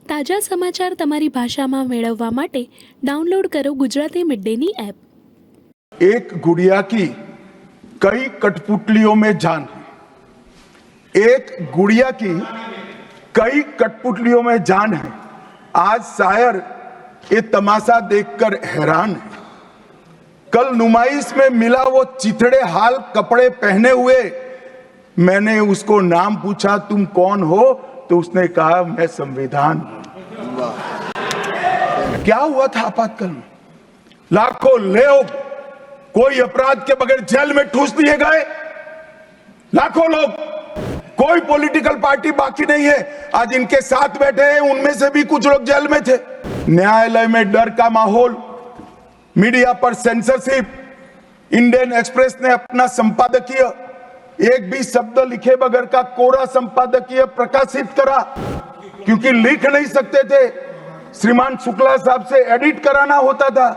તાજા સમાચાર તમારી ભાષામાં મેળવવા માટે ડાઉનલોડ કરો ગુજરાતી મિડ ડેની એપ। एक गुड़िया की कई कठपुतलियों में जान है। एक गुड़िया की कई कठपुतलियों में जान है। आज शायर ये तमाशा देखकर हैरान है। कल नुमाइश में मिला वो चिथड़े हाल कपड़े पहने हुए, मैंने उसको नाम पूछा तुम कौन हो, तो उसने कहा मैं संविधान हूं। क्या हुआ था आपातकाल में? लाखों लोग कोई अपराध के बगैर जेल में ठूस दिए गए। लाखों लोग, कोई पॉलिटिकल पार्टी बाकी नहीं है। आज इनके साथ बैठे हैं, उनमें से भी कुछ लोग जेल में थे। न्यायालय में डर का माहौल, मीडिया पर सेंसरशिप। इंडियन एक्सप्रेस ने अपना संपादकीय एक भी शब्द लिखे बगैर का कोरा संपादकीय प्रकाशित करा, क्योंकि लिख नहीं सकते थे। श्रीमान शुक्ला साहब से एडिट कराना होता था,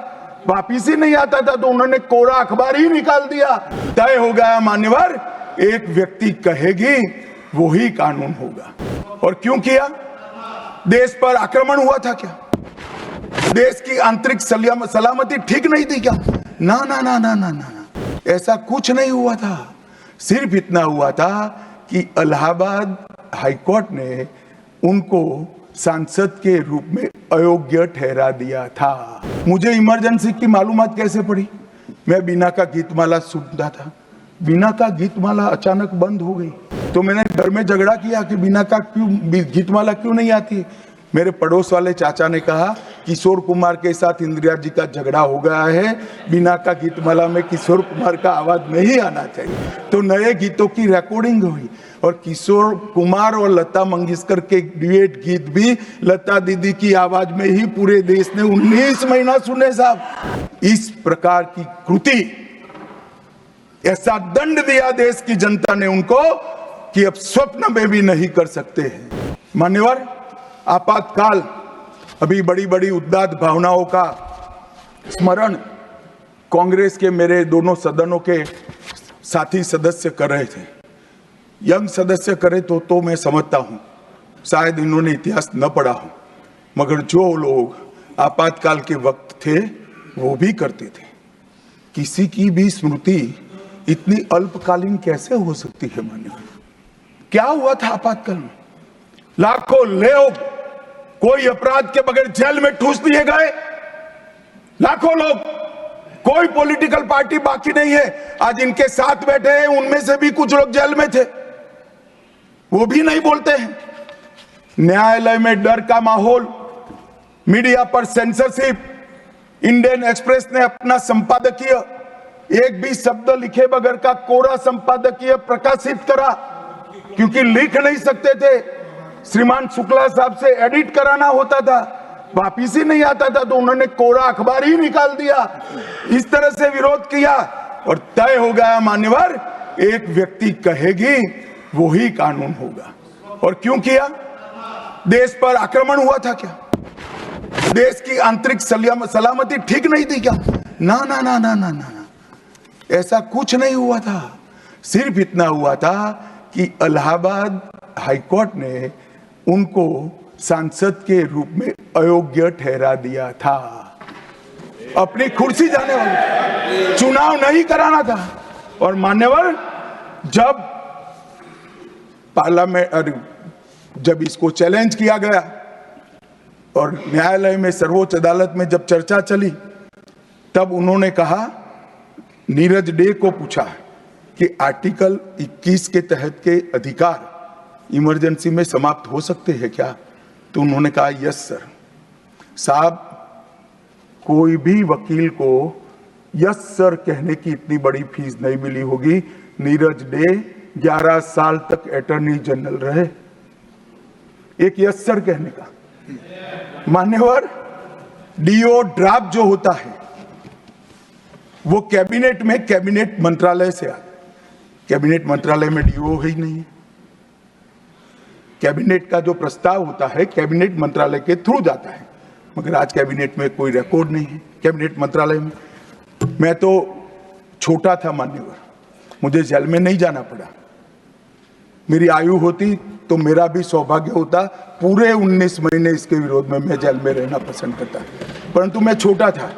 वापिस ही नहीं आता था, तो उन्होंने कोरा अखबार ही निकाल दिया। तय हो गया मान्यवर, एक व्यक्ति कहेगी वो ही कानून होगा। और क्यों किया? देश पर आक्रमण हुआ था क्या? देश की आंतरिक सलामती ठीक नहीं थी क्या? ना ना ना ना ना ना, ऐसा कुछ नहीं हुआ था। सिर्फ इतना हुआ था कि इलाहाबाद हाईकोर्ट ने उनको सांसद के रूप में अयोग्य ठहरा दिया था। मुझे इमरजेंसी की मालूमात कैसे पड़ी? मैं बीना का गीतमाला सुनता था, बीना का गीतमाला अचानक बंद हो गई, तो मैंने घर में झगड़ा किया कि बीना का गीतमाला क्यों नहीं आती। मेरे पड़ोस वाले चाचा ने कहा किशोर कुमार के साथ इंदिरा जी का झगड़ा हो गया है, बीना का गीतमाला में किशोर कुमार का आवाज नहीं आना चाहिए। तो नए गीतों की रिकॉर्डिंग हुई और किशोर कुमार और लता मंगेशकर के ड्यूएट गीत भी लता दीदी की आवाज में ही पूरे देश ने 19 महीना सुने साहब। इस प्रकार की कृति, ऐसा दंड दिया देश की जनता ने उनको कि अब स्वप्न में भी नहीं कर सकते हैं। मान्यवर, आपातकाल, अभी बड़ी बड़ी उदात्त भावनाओं का स्मरण कांग्रेस के मेरे दोनों सदनों के साथी सदस्य कर रहे थे। यंग सदस्य करे तो मैं समझता हूं, शायद इन्होंने इतिहास न पढ़ा हो, मगर जो लोग आपातकाल के वक्त थे वो भी करते थे। किसी की भी स्मृति इतनी अल्पकालीन कैसे हो सकती है? मान्यवर, क्या हुआ था आपातकाल में? लाखों लोग कोई अपराध के बगैर जेल में ठूस दिए गए। लाखों लोग, कोई पॉलिटिकल पार्टी बाकी नहीं है। आज इनके साथ बैठे हैं, उनमें से भी कुछ लोग जेल में थे, वो भी नहीं बोलते हैं। न्यायालय में डर का माहौल, मीडिया पर सेंसरशिप। इंडियन एक्सप्रेस ने अपना संपादकीय एक भी शब्द लिखे बगैर का कोरा संपादकीय प्रकाशित करा, क्योंकि लिख नहीं सकते थे। श्रीमान शुक्ला साहब से एडिट कराना होता था, वापिस ही नहीं आता था, तो उन्होंने कोरा अखबार ही निकाल दिया। इस तरह से विरोध किया और तय हो गया मान्यवर, एक व्यक्ति कहेगी वो ही कानून होगा। और क्यों किया? देश पर आक्रमण हुआ था क्या? देश की आंतरिक सलामती ठीक नहीं थी क्या? ना ना ना ना ना ना, ऐसा कुछ नहीं हुआ था। सिर्फ इतना हुआ था कि इलाहाबाद हाईकोर्ट ने उनको सांसद के रूप में अयोग्य ठहरा दिया था। अपनी कुर्सी जाने वाले, चुनाव नहीं कराना था। और मान्यवर, जब पार्लियामेंट, जब इसको चैलेंज किया गया और न्यायालय में, सर्वोच्च अदालत में जब चर्चा चली, तब उन्होंने कहा, नीरज डे को पूछा कि आर्टिकल 21 के तहत के अधिकार इमरजेंसी में समाप्त हो सकते हैं क्या? तो उन्होंने कहा यस सर। साहब, कोई भी वकील को यस सर कहने की इतनी बड़ी फीस नहीं मिली होगी। नीरज डे 11 साल तक अटॉर्नी जनरल रहे, एक यस सर कहने का। मान्यवर, डीओ ड्राफ्ट जो होता है वो कैबिनेट में, कैबिनेट मंत्रालय से आता है। कैबिनेट मंत्रालय में डीओ ही नहीं है। कैबिनेट का जो प्रस्ताव होता है कैबिनेट मंत्रालय के थ्रू जाता है, मगर आज कैबिनेट में कोई रिकॉर्ड नहीं है। कैबिनेट मंत्रालय में मैं तो छोटा था मान्यवर, मुझे जेल में नहीं जाना पड़ा, मेरी आयु होती तो मेरा भी सौभाग्य होता, पूरे 19 महीने इसके विरोध में मैं जेल में रहना पसंद करता, परंतु मैं छोटा था।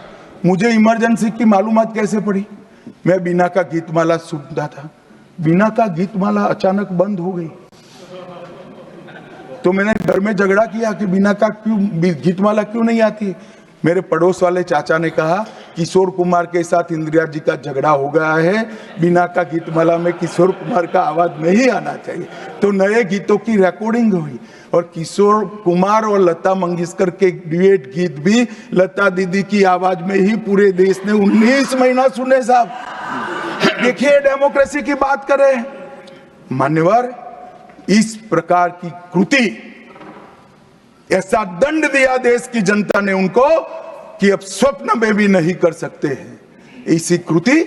मुझे इमरजेंसी की मालूमात कैसे पड़ी? मैं बीना का गीतमाला सुनता था, बीना का गीतमाला अचानक बंद हो गई। तो मैंने घर में झगड़ा किया कि बीना का गीतमाला क्यों नहीं आती। मेरे पड़ोस वाले चाचा ने कहा किशोर कुमार के साथ इंदिरा जी का झगड़ा हो गया है, बीना का गीतमाला में किशोर कुमार का आवाज नहीं आना चाहिए। तो नए गीतों की रिकॉर्डिंग हुई और किशोर कुमार और लता मंगेशकर के ड्यूएट गीत भी लता दीदी की आवाज में ही पूरे देश ने 19 महीना सुने साहब। देखिए डेमोक्रेसी की बात करें मान्यवर, इस प्रकार की कृति, ऐसा दंड दिया देश की जनता ने उनको कि अब स्वप्न में भी नहीं कर सकते हैं। ऐसी कृति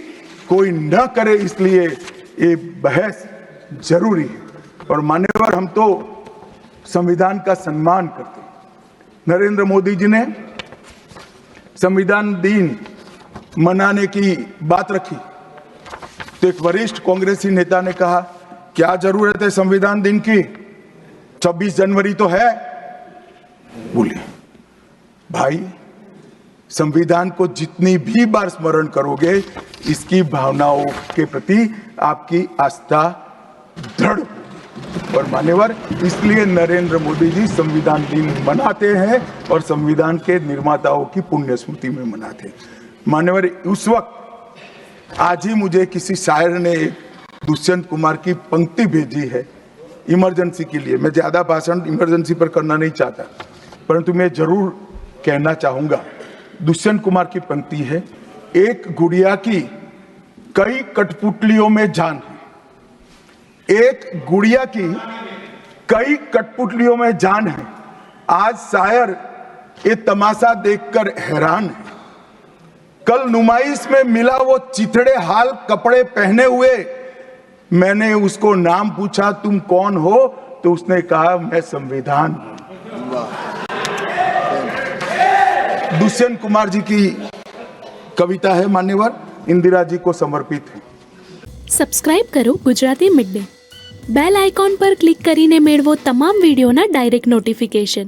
कोई न करे, इसलिए ये बहस जरूरी है। और मान्यवर, हम तो संविधान का सम्मान करते हैं। नरेंद्र मोदी जी ने संविधान दिन मनाने की बात रखी तो एक वरिष्ठ कांग्रेसी नेता ने कहा क्या जरूरत है संविधान दिन की, 26 जनवरी तो है। बोले भाई, संविधान को जितनी भी बार स्मरण करोगे, इसकी भावनाओं के प्रति आपकी आस्था दृढ़ होगी। और मान्यवर, इसलिए नरेंद्र मोदी जी संविधान दिन मनाते हैं और संविधान के निर्माताओं की पुण्य स्मृति में मनाते हैं। मान्यवर, उस वक्त आज ही मुझे किसी शायर ने दुष्यंत कुमार की पंक्ति भेजी है इमरजेंसी के लिए। मैं ज्यादा भाषण इमरजेंसी पर करना नहीं चाहता, परंतु मैं जरूर कहना चाहूंगा। दुष्यंत कुमार की पंक्ति है, एक गुड़िया की कई कठपुतलियों में जान है, एक गुड़िया की कई कठपुतलियों में जान है। आज शायर ये तमाशा देखकर हैरान है। कल नुमाइश में मिला वो चिथड़े हाल कपड़े पहने हुए, मैंने उसको नाम पूछा तुम कौन हो, तो उसने कहा मैं संविधान हूं। दुष्यंत कुमार जी की कविता है मान्यवर, इंदिरा जी को समर्पित है। સબસ્ક્રાઇબ કરો Gujarati mid day, bell icon પર ક્લિક કરીને મેળવો તમામ વિડીયોના ડાયરેક્ટ નોટિફિકેશન।